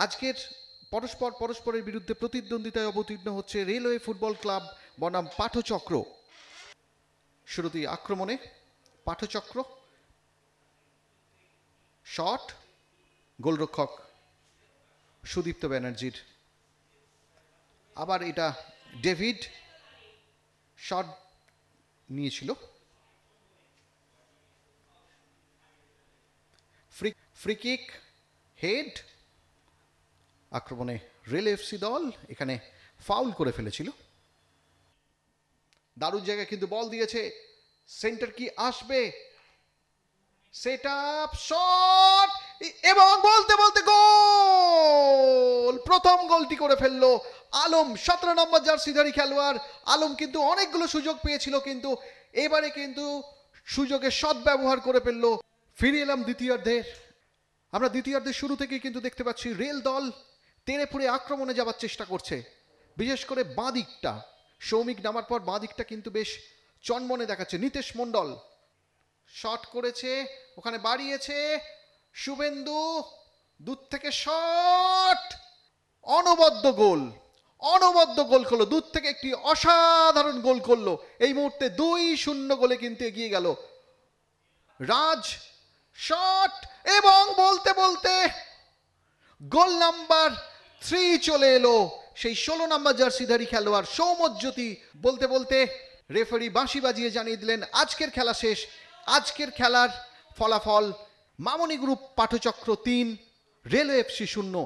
আজকের পরস্পরের বিরুদ্ধে প্রতিদ্বন্দ্বিতায় অবতীর্ণ হচ্ছে রেলওয়ে ফুটবল ক্লাব বনাম পাঠচক্র। শুরুতেই আক্রমণে পাঠচক্র, শট, গোলরক্ষক সুদীপ্ত ব্যানার্জির। আবার এটা ডেভিড শট নিয়েছিল। Free kick, head. আক্রমণে রেল এফসি দল এখানে ফাউল করে ফেলেছিল। দারুণ জায়গায় কিন্তু বল দিয়েছে, সেন্টার কি আসবে, সেট আপ, শট, এবং বলতে বলতে গোল! প্রথম গোলটি করে ফেললো আলম, 17 নম্বর জার্সিধারী খেলোয়াড় আলম। কিন্তু অনেকগুলো সুযোগ পেয়েছিল, কিন্তু এবারে কিন্তু সুযোগের সদ্ব্যবহার করে ফেললো। ফিরে এলাম দ্বিতীয়ার্ধে। আমরা দ্বিতীয়ার্ধের শুরু থেকে কিন্তু দেখতে পাচ্ছি রেল দল তেড়ে ফুড়ে আক্রমণে যাওয়ার চেষ্টা করছে, বিশেষ করে বাঁ দিকটা। সৌমিক নামার পর বাঁ দিকটা কিন্তু বেশ চনমনে দেখাচ্ছে। নিতেশ মণ্ডল শট করেছে, ওখানে বাড়িয়েছে শুভেন্দু, দূর থেকে শট, অনবদ্য গোল, অনবদ্য গোল করলো দূর থেকে, একটি অসাধারণ গোল করলো। এই মুহূর্তে 2-0 গোলে কিন্তু এগিয়ে গেল রাজ। শট, এবং বলতে বলতে গোল নাম্বার 3 চলে এলো সেই 16 নম্বর জার্সিধারী খেলোয়াড় সৌম্যজ্যোতি। বলতে বলতে রেফারি বাঁশি বাজিয়ে জানিয়ে দিলেন আজকের খেলা শেষ। আজকের খেলার ফলাফল মামনি গ্রুপ পাঠচক্র 3, রেলওয়ে এফসি 0।